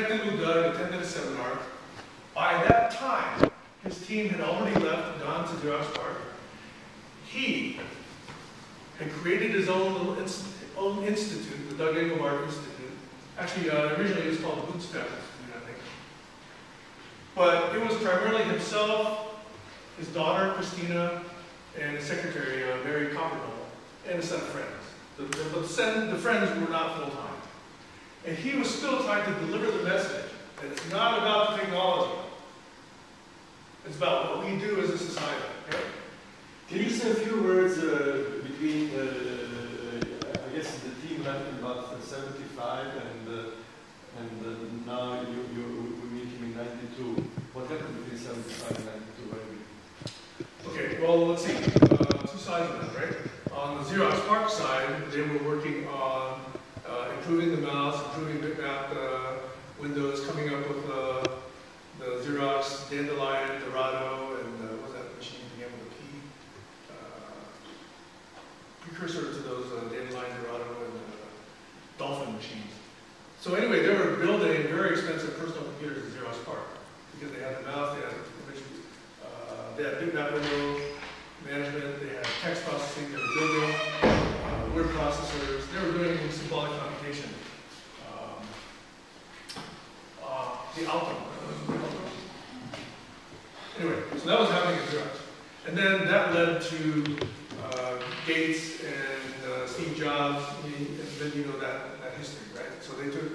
connected with Doug, attended a seminar. By that time, his team had already left, gone to Xerox PARC. He had created his own institute, the Doug Engelbart Institute. Actually, originally it was called the Bootstrap Institute, I think. But it was primarily himself, his daughter, Christina, and his secretary, Mary Coppernoll, and a set of friends. The friends were not full-time. And he was still trying to deliver the message that it's not about the technology. It's about what we do as a society. Okay? Can you say a few words between, I guess the team left in about 75 and now we meet him in 92. What happened between 75 and 92? Okay, well, let's see. Two sides of that, right? On the Xerox PARC side, they were working on improving the mouse, improving bitmap windows, coming up with the Xerox Dandelion, Dorado, and what was that machine began with a P? Precursor to those Dandelion, Dorado, and Dolphin machines. So anyway, they were building very expensive personal computers at Xerox PARC because they had the mouse, they had bitmap window management, they had text processing, they were building word processors, they were doing symbolic computation. The Alpha. Anyway, so that was happening at Xerox. And then that led to Gates and Steve Jobs, and then you know that history, right? So they took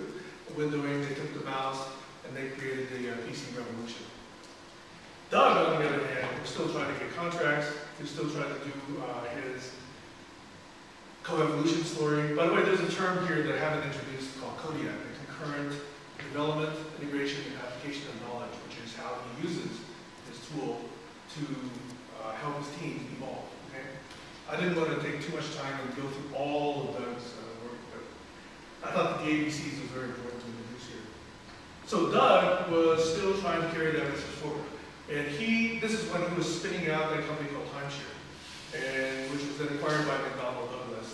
the windowing, they took the mouse, and they created the PC revolution. Doug, on the other hand, was still trying to get contracts, he was still trying to do his coevolution story. By the way, there's a term here that I haven't introduced called Kodiak, the concurrent development, integration, and application of knowledge, which is how he uses this tool to help his teams evolve. Okay? I didn't want to take too much time and go through all of Doug's work, but I thought that the ABCs was very important to introduce here. So Doug was still trying to carry that message forward. And this is when he was spinning out that company called Timeshare, which was then acquired by McDonnell Douglas.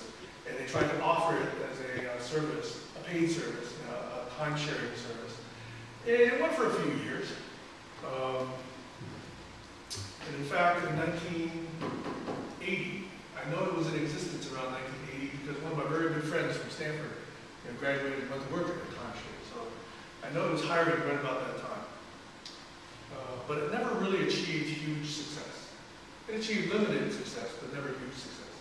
And they tried to offer it as a service, a paid service, a time-sharing service. And it went for a few years. And in fact, in 1980, I know it was in existence around 1980 because one of my very good friends from Stanford graduated and went to work at Timeshare. So I know it was hiring right about that time. But it never really achieved huge success. It achieved limited success, but never huge success.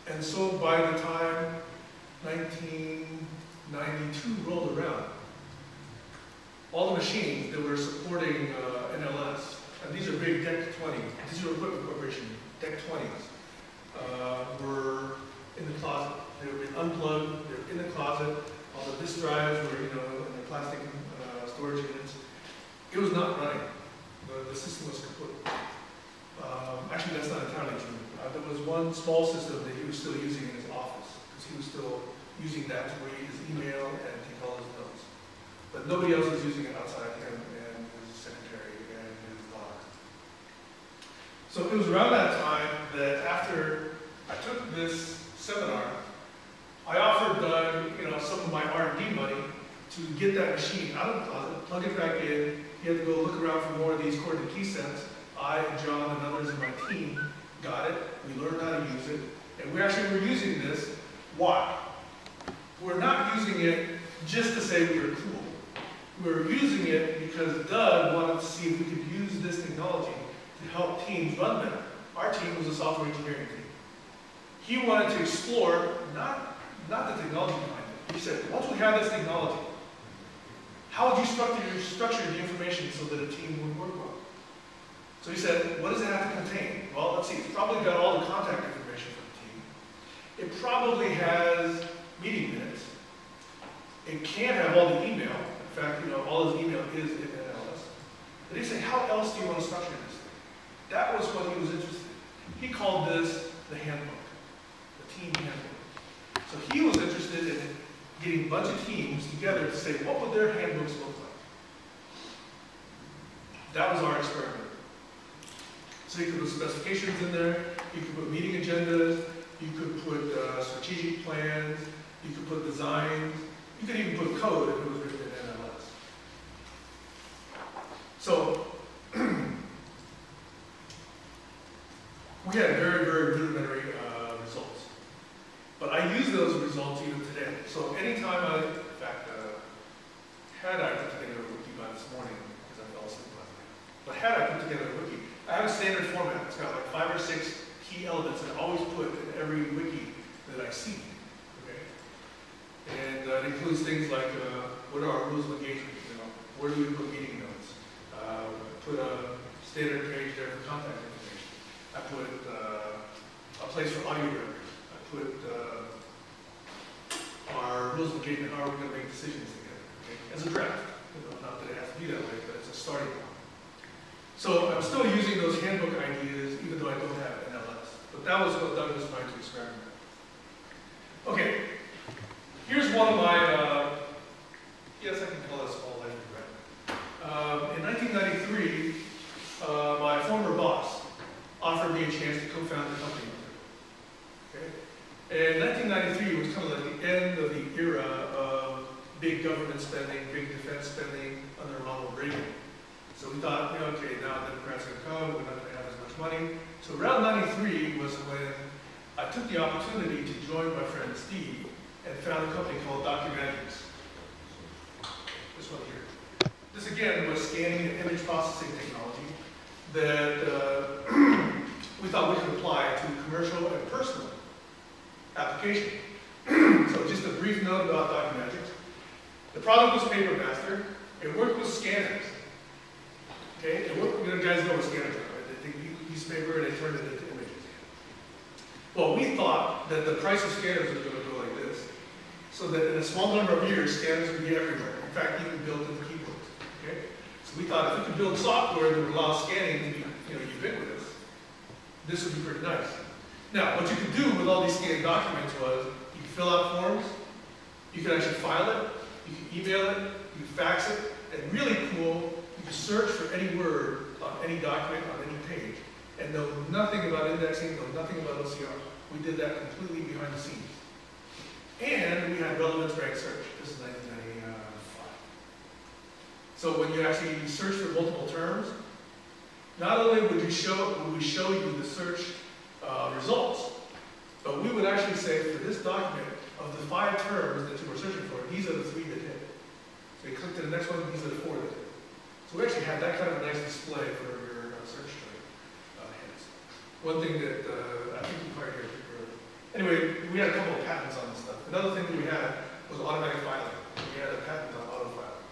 And so by the time 1992 rolled around, all the machines that were supporting NLS, and these are big DEC 20, Digital Equipment Corporation, DEC 20s, were in the closet. They were being unplugged, they were in the closet. All the disk drives were, in the plastic storage units. It was not running. The system was kaput. Actually, that's not entirely true. There was one small system that he was still using in his office, because he was still using that to read his email and take all his notes. But nobody else was using it outside him and his secretary and his daughter. So it was around that time that after I took this seminar, I offered Doug, some of my R&D money to get that machine out of the closet, plug it back in. He had to go look around for more of these coordinate key sets. I and John and others in my team got it. We learned how to use it. And we actually were using this. Why? We're not using it just to say we were cool. We're using it because Doug wanted to see if we could use this technology to help teams run better. Our team was a software engineering team. He wanted to explore not the technology behind it. He said, once we have this technology, how would you structure the information so that a team would work well? So he said, what does it have to contain? Well, let's see, it's probably got all the contact information for the team. It probably has meeting minutes. It can't have all the email. In fact, all his email is in NLS. But he said, how else do you want to structure this thing? That was what he was interested in. He called this the handbook, the team handbook. So he was interested in getting a bunch of teams together to say, what would their handbooks look like? That was our experiment. So you could put specifications in there, you could put meeting agendas, you could put strategic plans, you could put designs, you could even put code if it was written in NLS. So, we had very, very rudimentary results. But I use those results even today. So anytime in fact, had I put together a wiki by this morning, because I fell asleep last night, but had I put together a wiki, I have a standard format. It's got like 5 or 6 key elements that I always put in every wiki that I see. Okay? And it includes things like what are our rules of engagement? You know, where do we put meeting notes? Put a standard page there for contact information. I put a place for audio records. I put our rules of engagement. How are we going to make decisions together? Okay? As a draft. You know, not that it has to be that way, but it's a starting point. So I'm still using those handbook ideas, even though I don't have NLS. But that was what Doug was trying to experiment. Okay, here's one of my, yes, I can call this all life regret. In 1993, my former boss offered me a chance to co-found the company with him. Okay? And 1993 was kind of like the end of the era of big government spending, big defense spending under Ronald Reagan. So we thought, you know, okay, now the Democrats are going to come, we're not going to have as much money. So around 93 was when I took the opportunity to join my friend Steve and found a company called Coexistence. This one here. This again was scanning and image processing technology that we thought we could apply to commercial and personal application. So just a brief note about Documentrics. The product was PaperMaster. It worked with scanners. Okay, and what, you know, guys know what scanners are, right? They take a piece of paper and they turn it into images. Well, we thought that the price of scanners was going to go like this, so that in a small number of years, scanners would be everywhere. In fact, even built into keyboards. Okay, so we thought if we could build software that would allow scanning to be, you know, ubiquitous, this would be pretty nice. Now, what you could do with all these scanned documents was you could fill out forms, you could actually file it, you could email it, you could fax it, and really cool. You search for any word on any document on any page and know nothing about indexing, know nothing about OCR. We did that completely behind the scenes. And we had relevance rank search. This is 1995. So when you actually search for multiple terms, not only would we show you the search results, but we would actually say for this document, of the 5 terms that you were searching for, these are the 3 that hit. So you click to the next one, these are the 4 that hit. So we actually had that kind of a nice display for your search string hits. One thing that I think you probably heard earlier. Anyway, we had a couple of patents on this stuff. Another thing that we had was automatic filing. We had a patent on auto filing,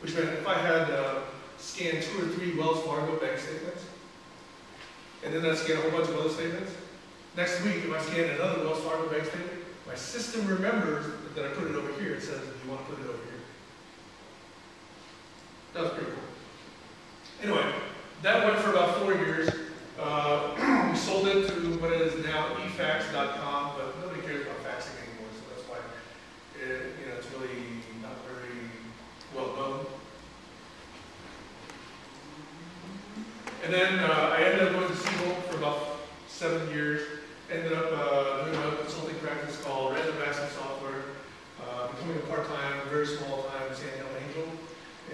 which meant if I had scanned 2 or 3 Wells Fargo bank statements, and then I scanned a whole bunch of other statements, next week if I scan another Wells Fargo bank statement, my system remembers that I put it over here. It says, do you want to put it over here? That was pretty cool. Anyway, that went for about 4 years. We sold it to what is now efax.com, but nobody cares about faxing anymore, so that's why it's really not very well known. And then I ended up going to Siebel for about 7 years. Ended up doing a consulting practice called Random Access Software, becoming a part-time, very small-time SamHahn Angel,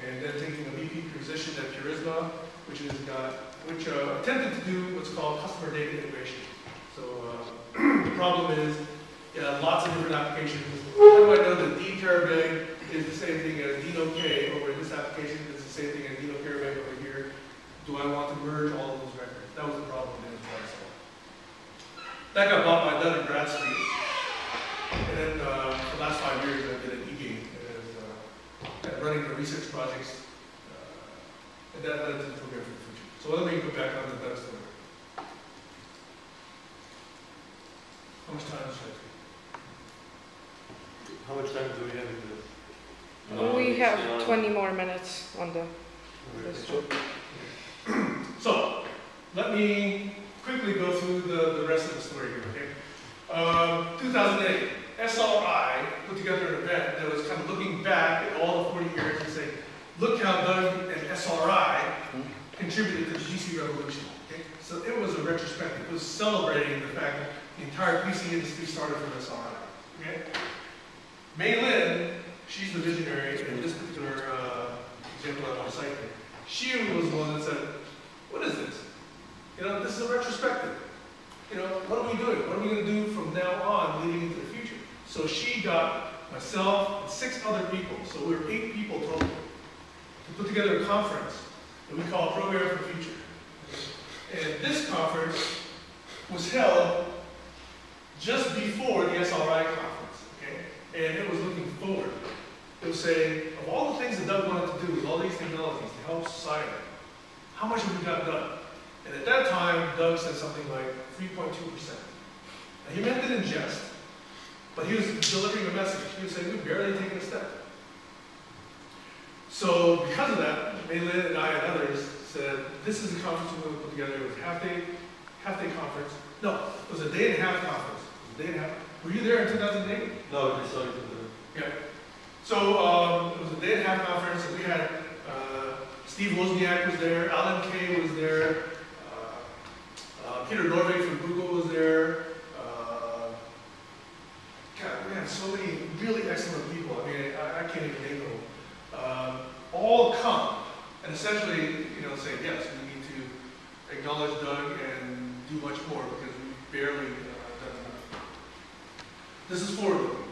and then taking a VP position at Purisma, which attempted to do what's called customer data integration. So the problem is, lots of different applications. How do I know that dcarabang is the same thing as dino-k over in this application? It's the same thing as dino-carabang over here. Do I want to merge all of those records? That was the problem we didn't try to solve. That got bought by Dun & Bradstreet. And then for the last 5 years, I've been at eGain running the research projects. And that led to the program for the future. So let me go back on the Doug's story. How much time should I take? How much time do we have in this? We have 20 more minutes on the list. So, let me quickly go through the rest of the story here, okay? 2008, SRI put together an event that was kind of looking back at all the 40 years and saying, look how Doug and SRI contributed to the GC revolution, okay? So it was a retrospective. It was celebrating the fact that the entire PC industry started from SRI, okay? Mei Lin, she's the visionary in this particular she was the one that said, what is this? You know, this is a retrospective. You know, what are we doing? What are we going to do from now on leading into the future? So she got myself and 6 other people, so we were 8 people total, to put together a conference that we call Program for the Future. And this conference was held just before the SRI conference, okay? And it was looking forward. It was saying, of all the things that Doug wanted to do with all these technologies to help society, how much have we got done? And at that time, Doug said something like 3.2%. And he meant it in jest, but he was delivering a message. He was saying, we've barely taken a step. So because of that, Maylin and I and others said, this is the conference we're going to put together. It was a half-day conference. No, it was a day-and-a-half conference. It was a day and a half. Were you there in 2008? No, I saw it. Yeah. So it was a day-and-a-half conference, and we had Steve Wozniak was there, Alan Kay was there, Peter Norvig from Google was there. God, we had so many really excellent people. I mean, I can't even name them. All come and essentially, you know, say, yes, we need to acknowledge Doug and do much more because we've barely done enough. This is forward-looking.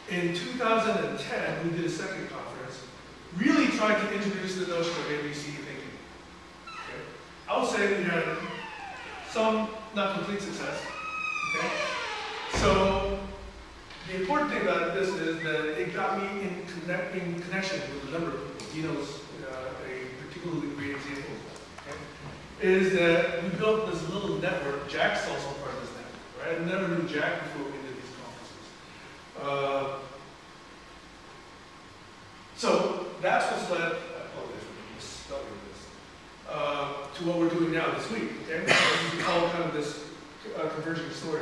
In 2010, we did a second conference, really trying to introduce the notion of ABC thinking. Okay? I would say we had some, not complete success. Okay? So, the important thing about this is that it got me in connection with a number of people. Dino's a particularly great example of that. Okay? Is that we built this little network. Jack's also part of this network. Right? I never knew Jack before we did these conferences. So that's what's led, I apologize for being stuck with this, to what we're doing now this week. Okay? We call kind of this converging story.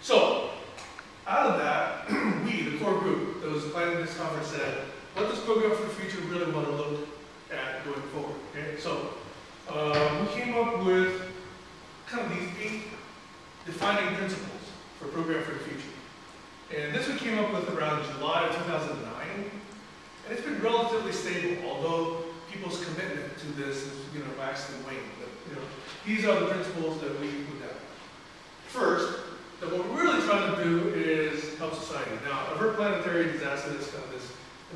So, out of that, we, the core group that was planning this conference, said, what does Program for the Future really want to look at going forward? Okay? So, we came up with kind of these 8 defining principles for Program for the Future. And this we came up with around July of 2009. And it's been relatively stable, although people's commitment to this is, you know, waxed and waned. But, you know, these are the principles that we put down. First, that what we're really trying to do is help society. Now, I've heard planetary disaster is kind of this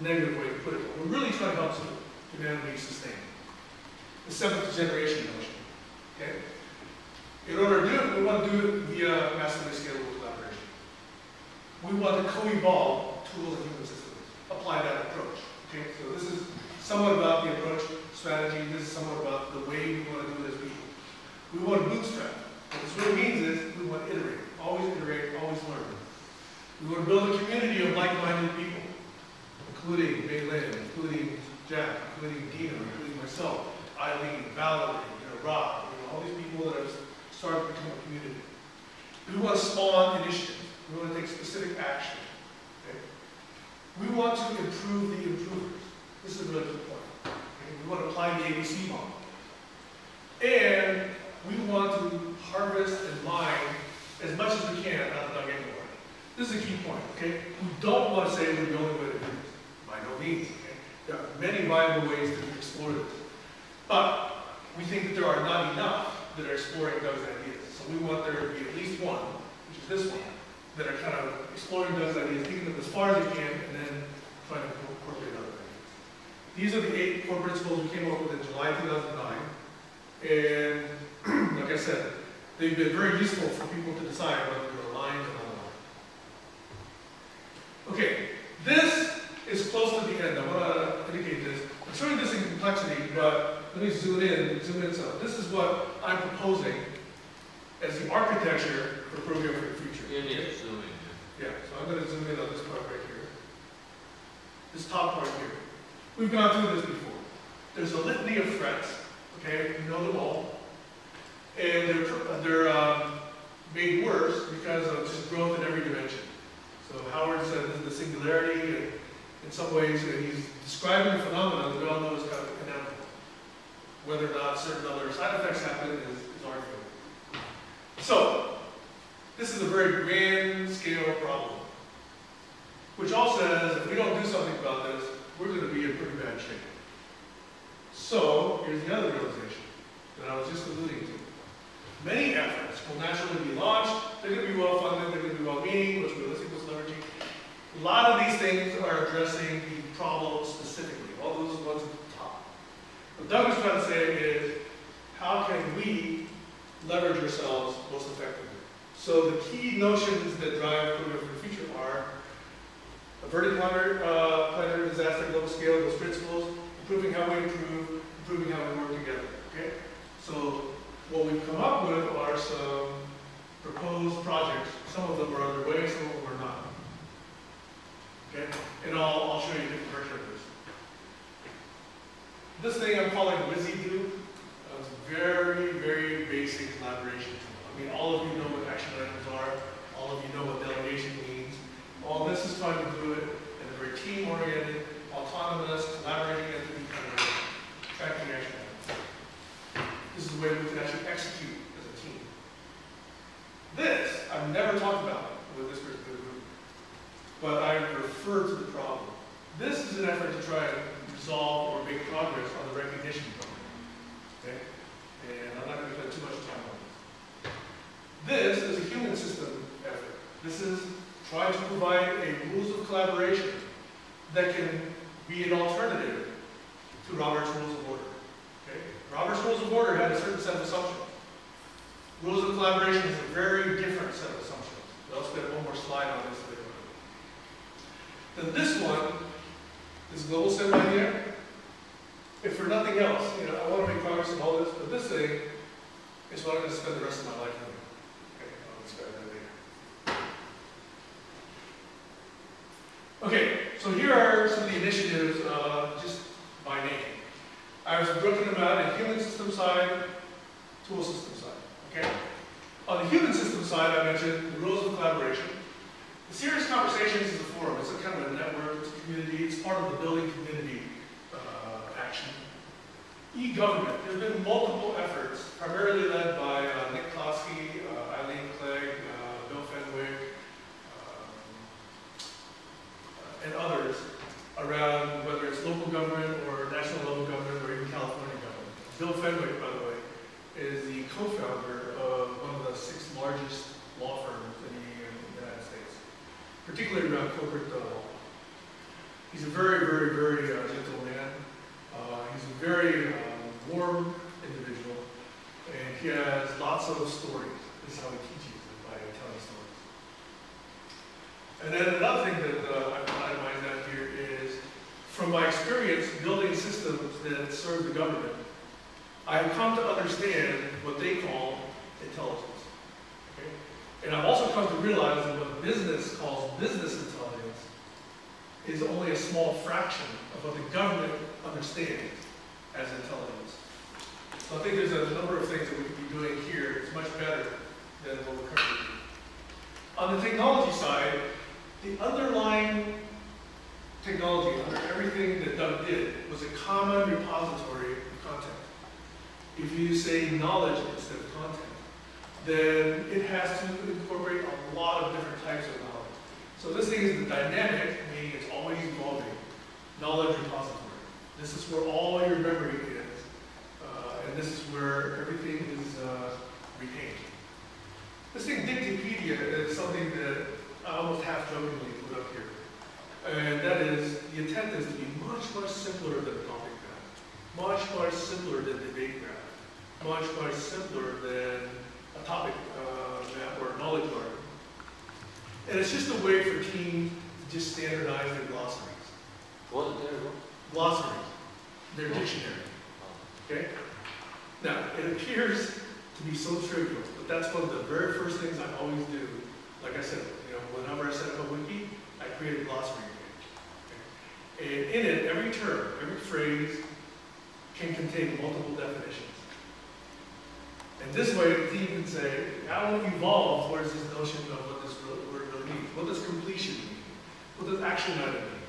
negative way to put it, but we're really trying to help humanity sustain. The 7th generation notion. Okay? In order to do it, we want to do it via massively scalable collaboration. We want to co-evolve tools and human systems. Apply that approach. Okay? So this is somewhat about the approach strategy. This is somewhat about the way we want to do it as people. We want to bootstrap. What this really means is we want to iterate, always learn. We want to build a community of like-minded people, including Maylin, including Jack, including Dino, including myself, Eileen, Valerie, Rob, all these people that have started to become a community. We want to spawn initiatives. We want to take specific action. Okay? We want to improve the improvers. This is a really good point. Okay? We want to apply the ABC model. And we want to harvest and mine as much as we can out of Doug Engelbart. This is a key point, okay? We don't want to say we're the only way to do this. By no means, okay? There are many viable ways to explore this. But we think that there are not enough that are exploring Doug's ideas. So we want there to be at least one, which is this one, that are kind of exploring Doug's ideas, taking them as far as they can, and then trying to incorporate other ideas. These are the 8 core principles we came up with in July 2009. And like I said, they've been very useful for people to decide whether they're aligned or not aligned. Okay, this is close to the end. I want to indicate this. I'm showing this in complexity, but let me zoom in. So this is what I'm proposing as the architecture for Program for the Future. You need to zoom in. Yeah, so I'm going to zoom in on this part right here. This top part here. We've gone through this before. There's a litany of threats. Okay, we know them all. And they're made worse because of just growth in every dimension. So Howard said this is the singularity, and in some ways he's describing a phenomenon that we all know is kind of inevitable. Whether or not certain other side effects happen is arguable. So, this is a very grand scale problem, which all says if we don't do something about this, we're going to be in pretty bad shape. So here's the other realization that I was just alluding to. Many efforts will naturally be launched. They're going to be well-funded, they're going to be well-meaning, what's realistic, what's leveraging. A lot of these things are addressing the problem specifically, all those ones at the top. What Doug was trying to say is, how can we leverage ourselves most effectively? So the key notions that drive Program for the Future are averting planetary disaster at global scale, those principles, improving how we improve, improving how we work together. Okay? So what we've come up with are some proposed projects. Some of them are underway, some of them are not. Okay? And I'll show you a different version of this. This thing I'm calling WYSI-Do. It's a very, very basic collaboration tool. I mean, all of you know what action items are. All of you know what delegation means. All this is trying to do it in a very team-oriented, autonomous, collaborating entity kind of way, tracking action items. This is the way we can actually execute as a team. This, I've never talked about with this particular group, but I refer to the problem. This is an effort to try and resolve or make progress on the recognition program. Okay? And I'm not going to spend too much time on this. This is a human system effort. This is trying to provide a rules of collaboration that can be an alternative to Robert's Rules of Order. Okay? Robert's Rules of Order had a certain set of assumptions. Rules of collaboration is a very different set of assumptions. I'll spend one more slide on this later. Then this one is global SamHahn. If for nothing else, I want to make progress on all this, but this thing is what I'm going to spend the rest of my life doing. Okay, I'll describe that later. Okay, so here are some of the initiatives just by name. I've broken them out in human system side, tool system side. Okay? On the human system side, I mentioned the rules of collaboration. The Serious Conversations is a forum. It's a kind of a network, it's a community, it's part of the building community action. E-government, there's been multiple efforts, primarily led by Nick Klosky, Eileen Clegg, Bill Fenwick, and others around whether it's local government or national level government or even California government. Bill Fenwick, by the way, is the co-founder of one of the 6 largest law firms in the United States, particularly around corporate law. He's a very, very, very gentle man. He's a very warm individual, and he has lots of stories. This is how he teaches it, by telling stories. And then another thing that I've itemized out here is, from my experience building systems that serve the government, I have come to understand what they call intelligence. Okay? And I've also come to realize that what business calls business intelligence is only a small fraction of what the government understands as intelligence. So I think there's a number of things that we could be doing here. It's much better than what we're currently doing. On the technology side, the underlying technology under everything that Doug did was a common repository of content. If you say knowledge instead of content, then it has to incorporate a lot of different types of knowledge. So this thing is the dynamic, meaning it's always evolving, knowledge repository. This is where all your memory is, and this is where everything is retained. This thing, Dictipedia, is something that I almost half-jokingly put up here. And that is, the intent is to be much, much simpler than a topic graph, much, much simpler than debate graph, much, much simpler than a topic map or a knowledge garden. And it's just a way for teams to just standardize their glossaries. What is there? Glossaries. Their dictionary. Okay? Now, it appears to be so trivial, but that's one of the very first things I always do. Like I said, whenever I set up a wiki, I create a glossary page. Okay? And in it, every term, every phrase can contain multiple definitions. And this way, the team can say, how it evolves towards this notion of what this word really means. What does completion mean? What does action item mean?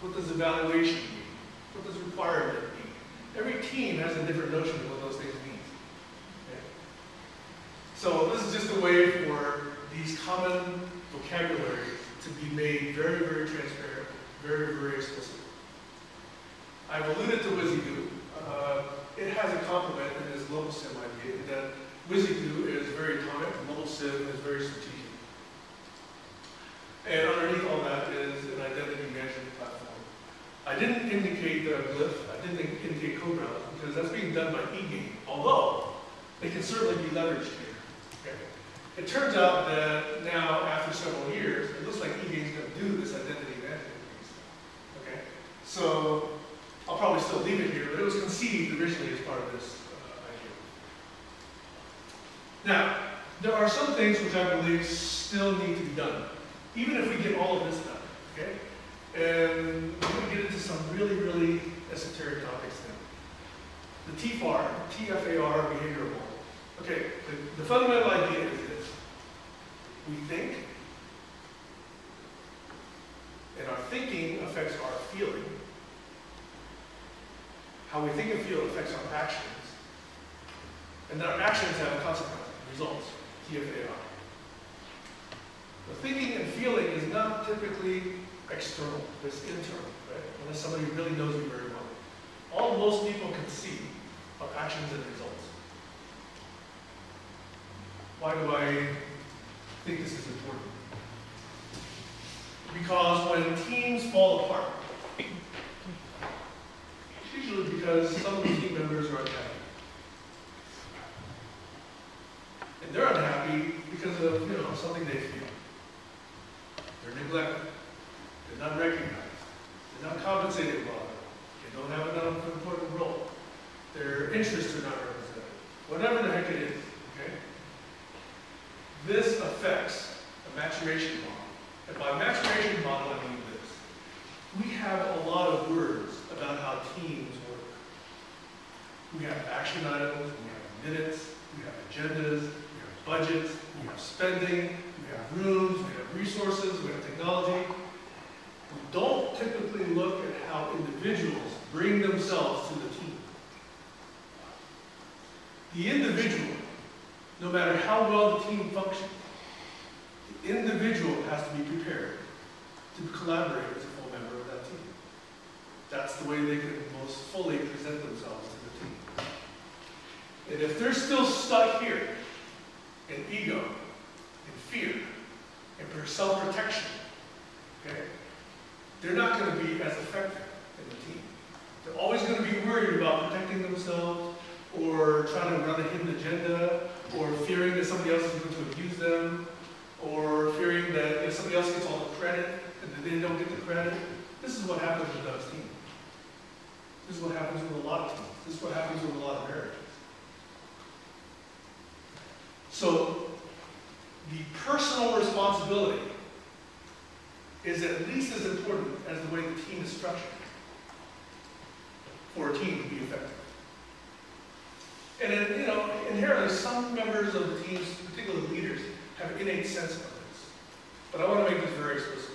What does evaluation mean? What does requirement mean? Every team has a different notion of what those things mean. Okay? So this is just a way for these common vocabularies to be made very, very transparent, very, very explicit. I've alluded to WYSI-Do. it has a complement in this global sim idea in that WYSIWYG is very atomic, global sim is very strategic. And underneath all that is an identity management platform. I didn't indicate Glyph, I didn't indicate co-browse, because that's being done by eGame, although it can certainly be leveraged here. Okay? It turns out that now, after several years, it looks like eGame's going to do this identity management piece. Okay? So I'll probably still leave it here, but it was conceived originally as part of this idea. Now, there are some things which I believe still need to be done, even if we get all of this done. Okay? And we're going to get into some really, really esoteric topics now. The TFAR, TFAR behavioral model. Okay, the fundamental idea is this. We think, and our thinking affects our feeling. How we think and feel affects our actions. And then our actions have consequences, results, TFAR. The thinking and feeling is not typically external, it's internal, right? Unless somebody really knows you very well. All most people can see are actions and results. Why do I think this is important? Because when teams fall apart, it's usually because some of the team members are unhappy. And they're unhappy because of, something they feel. They're neglected. They're not recognized. They're not compensated well. They don't have an important role. Their interests are not represented. Whatever the heck it is, okay? This affects a maturation model. And by maturation model, I mean this. We have a lot of words about how teams work. We have action items, we have minutes, we have agendas, we have budgets, we have spending, we have rooms, we have resources, we have technology. We don't typically look at how individuals bring themselves to the team. The individual, no matter how well the team functions, the individual has to be prepared to collaborate as a full member of that team. That's the way they can most fully present themselves to the team. And if they're still stuck here in ego, in fear, in self-protection, okay, they're not going to be as effective in the team. They're always going to be worried about protecting themselves, or trying to run a hidden agenda, or fearing that somebody else is going to abuse them, or fearing that if somebody else gets all the credit and that they don't get the credit. This is what happens with Doug's team. This is what happens with a lot of teams. This is what happens with a lot of marriages. So the personal responsibility is at least as important as the way the team is structured for a team to be effective. And then, inherently, some members of the teams, particularly leaders, have an innate sense of this. But I want to make this very explicit.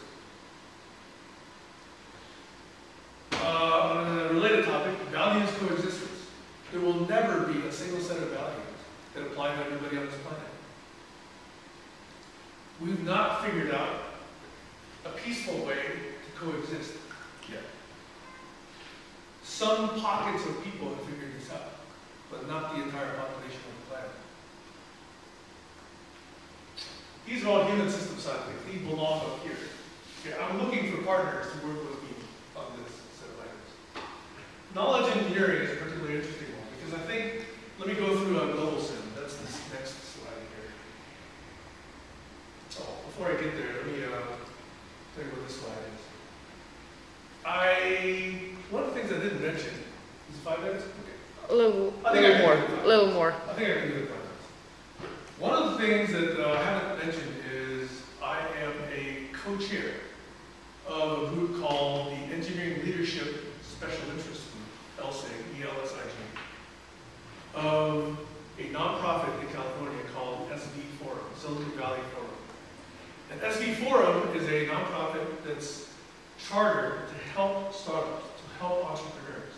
On a related topic, values coexistence. There will never be a single set of values that apply to everybody on this planet. We've not figured out a peaceful way to coexist yet. Some pockets of people have figured this out, but not the entire population of the planet. These are all human system side things. These belong up here. Okay, I'm looking for partners to work with me on this set of items. Knowledge engineering is a particularly interesting one because I think, let me go through a global sim. That's this next slide here. Oh, before I get there, let me tell you what this slide is. One of the things I didn't mention, is it 5 minutes? Okay. A little more. I think I can do it in 5 minutes. One of the things that I haven't mentioned is I am a co-chair of a group called the Engineering Leadership Special Interest Group, ELSIG, E-L-S-I-G, of a nonprofit in California called SV Forum, Silicon Valley Forum. And SV Forum is a nonprofit that's chartered to help startups, to help entrepreneurs.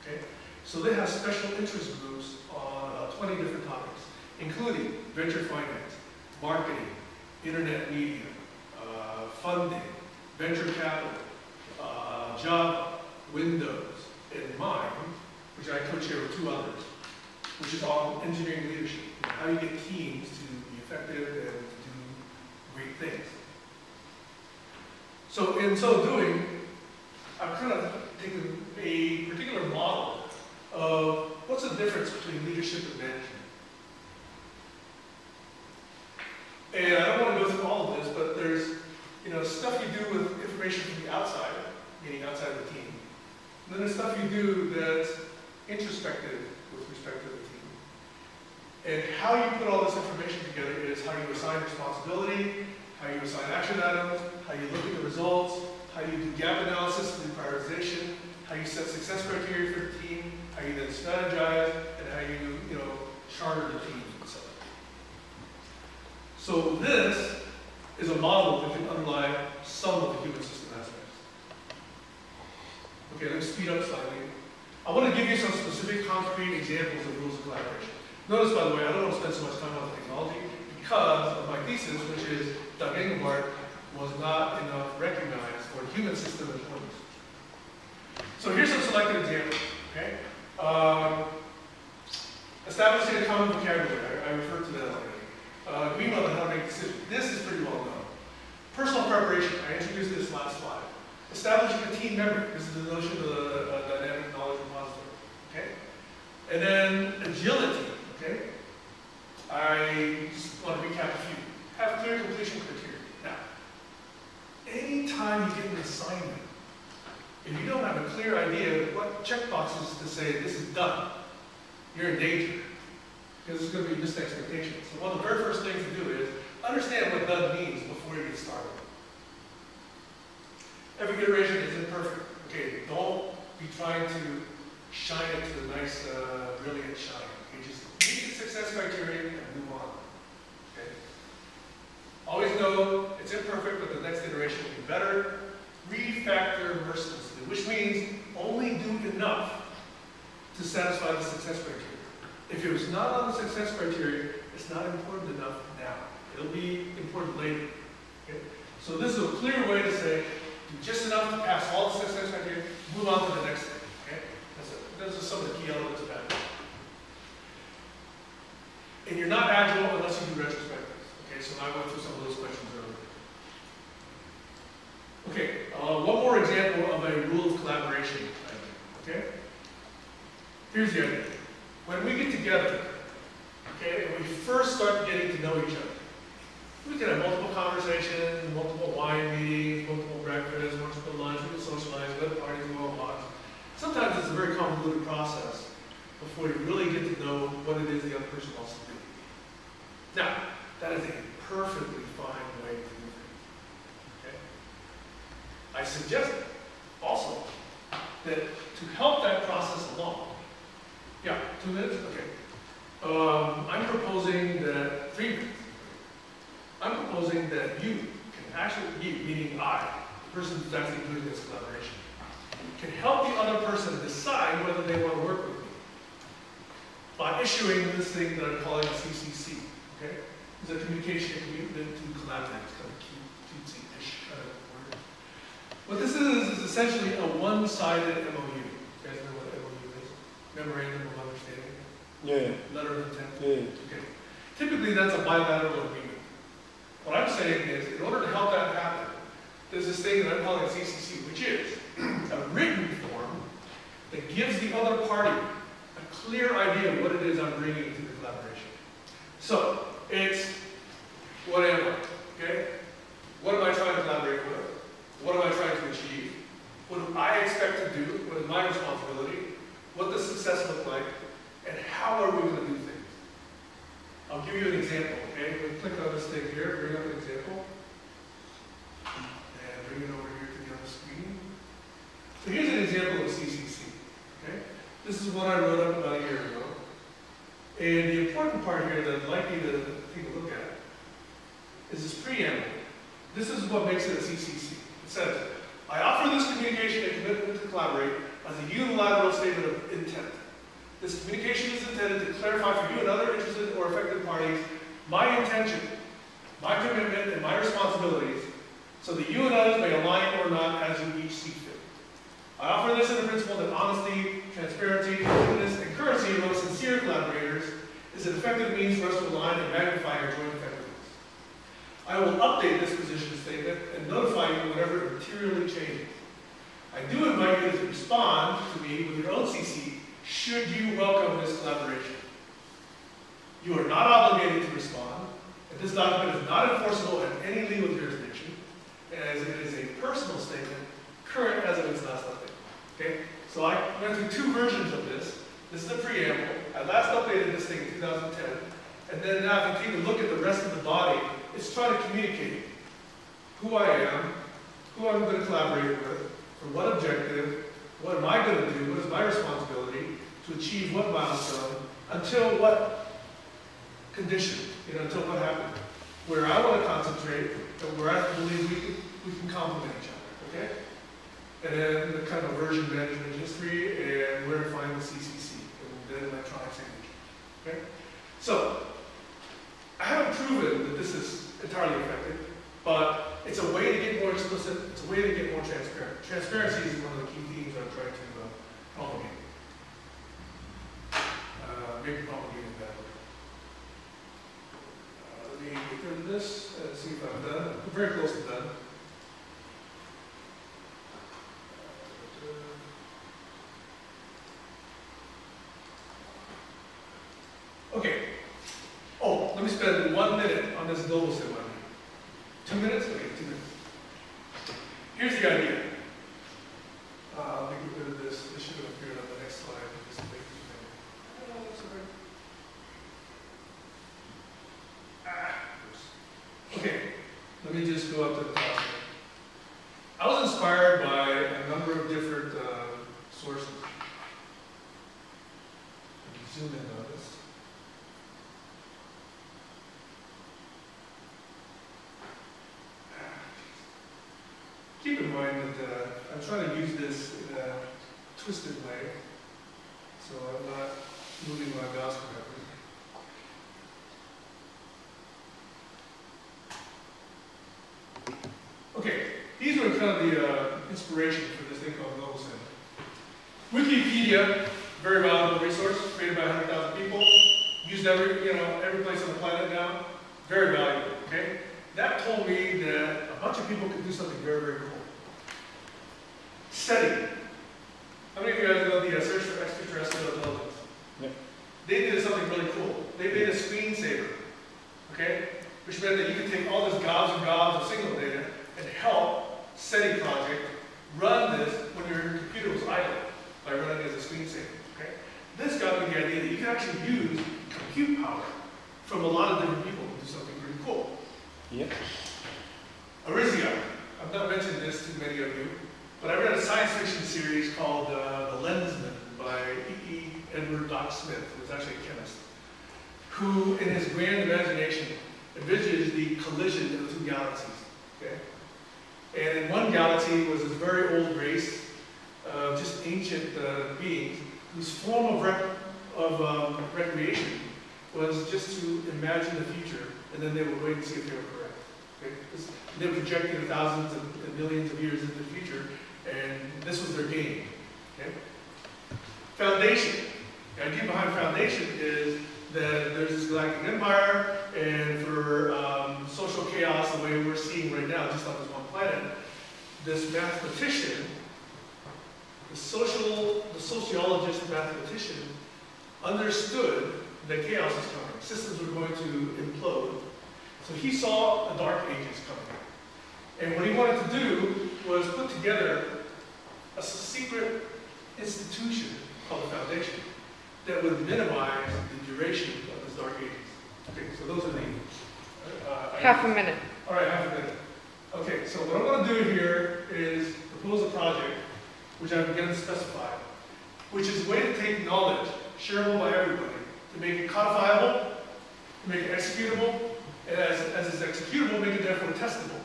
Okay? So they have special interest groups on about 20 different topics, including venture finance, marketing, internet media, funding, venture capital, Java, Windows, and mine, which I co-chair with 2 others, which is on engineering leadership. How do you get teams to be effective and to do great things? So in so doing, I've kind of taken a particular model of what's the difference between leadership and management. And I don't want to go through all of this, but there's stuff you do with information from the outside, meaning outside of the team. And then there's stuff you do that's introspective with respect to the team. And how you put all this information together is how you assign responsibility, how you assign action items, how you look at the results, how you do gap analysis and prioritization, how you set success criteria for the team, how you then strategize, and how you, charter the team, etc. So this is a model that can underlie some of the human system aspects. Okay, let's speed up slightly. I want to give you some specific concrete examples of rules of collaboration. Notice, by the way, I don't want to spend so much time on the technology because of my thesis, which is Doug Engelbart was not enough recognized for human system importance. So here's some selected examples. Okay, establishing a common vocabulary. I referred to that already. Agreement on how to make decisions. This is pretty well known. Personal preparation. I introduced this last slide. Establishing a team member. This is the notion of a dynamic knowledge repository. Okay, and then agility. Okay, I just want to recap a few. Have clear completion criteria. Now, anytime you get an assignment, if you don't have a clear idea of what checkboxes to say this is done, you're in danger. Because there's going to be missed expectations. So one of the very first things to do is understand what done means before you get started. Every iteration is imperfect. Okay, don't be trying to shine it to the nice, brilliant shine. Okay, just meet the success criteria and move on. Okay. Always know it's imperfect, but the next iteration will be better. Refactor mercilessly, which means only do enough to satisfy the success criteria. If it was not on the success criteria, it's not important enough now. It'll be important later. Okay? So this is a clear way to say, do just enough to pass all the success criteria, move on to the next thing. Okay? Those are some of the key elements of that. And you're not agile unless you do retrospectives. Okay, so I went through some of those questions earlier. Okay, one more example of a rule of collaboration. Okay? Here's the idea. When we get together, okay, and we first start getting to know each other, we can have multiple conversations, multiple wine meetings, multiple breakfasts, multiple lunch, we can socialize, go to parties, go on walks. Sometimes it's a very convoluted process before you really get to know what it is the other person wants to do. Now, that is a perfectly fine way to do things. Okay? I suggest also that to help that process along, 2 minutes? Okay. I'm proposing that, 3 minutes. I'm proposing that you can actually, you, meaning I, the person who's actually doing this collaboration, can help the other person decide whether they want to work with me by issuing this thing that I'm calling a CCC. Okay? It's a communication commitment to collaborate. It's kind of cutesy-ish kind of word. What this is essentially a one-sided MOU. You guys know what MOU is? Memorandum of Understanding? Yeah. Letter of intent? Yeah. Okay. Typically, that's a bilateral agreement. What I'm saying is, in order to help that happen, there's this thing that I'm calling a CCC, which is a written form that gives the other party a clear idea of what it is I'm bringing to the collaboration. So, it's, what am I? Okay? What am I trying to collaborate with? What am I trying to achieve? What do I expect to do? What is my responsibility? What does success look like? And how are we going to do things? I'll give you an example, okay? We click on this thing here, bring up an example. And bring it over here to the other screen. So here's an example of CCC, okay? This is what I wrote up about a year ago. And the important part here that I'd like you to take a look at is this preamble. This is what makes it a CCC. It says, I offer this communication and commitment to collaborate as a unilateral statement of intent. This communication is intended to clarify for you and other interested or affected parties my intention, my commitment, and my responsibilities so that you and others may align or not as you each see fit. I offer this in the principle that honesty, transparency, openness, and currency among sincere collaborators is an effective means for us to align and magnify our joint effectiveness. I will update this position statement and notify you whenever it materially changes. I do invite you to respond to me with your own CC should you welcome this collaboration. You are not obligated to respond, and this document is not enforceable in any legal jurisdiction, as it is a personal statement, current as of its last update. Okay? So I went through two versions of this. This is the preamble. I last updated this thing in 2010, and then now if you take a look at the rest of the body, it's trying to communicate who I am, who I'm going to collaborate with, for what objective, what am I going to do, what is my responsibility to achieve what milestone, until what condition, until what happened, where I want to concentrate, and where I believe we can complement each other, okay? And then the kind of version management history, and where to find the CCC, and then electronic signature, okay? So, I haven't proven that this is entirely effective, but it's a way to get more explicit, it's a way to get more transparent. Transparency is one of the key themes I'm trying to promulgate. Maybe promulgate is bad word. Let me get rid of this and see if I'm done. I'm very close to done. Okay. Oh, let me spend 1 minute on this global ceremony. 2 minutes? Okay, 2 minutes. Here's the idea. Let me get rid of this. This should have appeared on the next slide. Just make it big. Oh, sorry. Oops. Okay, let me just go up to the top here. I was inspired by a number of different sources. Let me zoom in on this. Keep in mind that I'm trying to use this in a twisted way, so I'm not moving my mouse correctly. Okay, these were kind of the inspiration for this thing called Global Center. Wikipedia, very valuable resource, created by 100,000 people, used every place on the planet now, very valuable, okay? That told me that a bunch of people could do something very, very cool. SETI. How many of you guys know the Search for Extraterrestrial Intelligence? Yep. They did something really cool. They made a screensaver, okay? Which meant that you could take all this gobs and gobs of signal data and help SETI project run this when your computer was idle by running it as a screensaver, okay? This got me the idea that you can actually use compute power from a lot of different people to do something pretty cool. Yep. Arizia. I've not mentioned this to many of you, but I read a science fiction series called The Lensman by E. Edward Doc Smith, who was actually a chemist, who, in his grand imagination, envisaged the collision of two galaxies. Okay? And in one galaxy was this very old race of just ancient beings whose form of recreation was just to imagine the future, and then they would wait and see if they were correct. Okay? They projected thousands and millions of years into the future, and this was their game. Okay? Foundation. The idea behind Foundation is that there's this galactic empire, and for social chaos, the way we're seeing right now, just on this one planet, this mathematician, the sociologist mathematician, understood that chaos is coming. Systems were going to implode. So he saw the Dark Ages coming. And what he wanted to do was put together a secret institution called the Foundation that would minimize the duration of this Dark Ages. Okay, so those are the... Half a minute. All right, half a minute. Okay, so what I'm going to do here is propose a project, which I've begun to specify, which is a way to take knowledge, shareable by everybody, to make it codifiable, to make it executable, and as it's executable, make it therefore testable.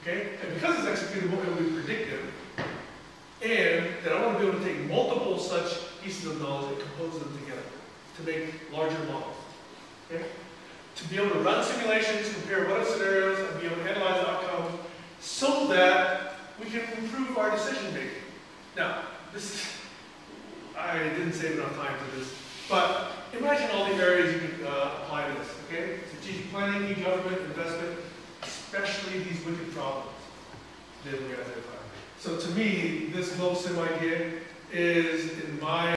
Okay? And because it's executable, it will be predictive. And that I want to be able to take multiple such pieces of knowledge and compose them together to make larger models. Okay? To be able to run simulations, compare what-if scenarios, and be able to analyze outcomes so that we can improve our decision making. Now, this is I didn't save enough time for this, but imagine all the areas you could apply this, okay? Strategic planning, e-government, investment, especially these wicked problems that we identified. So to me, this low sim idea is, in my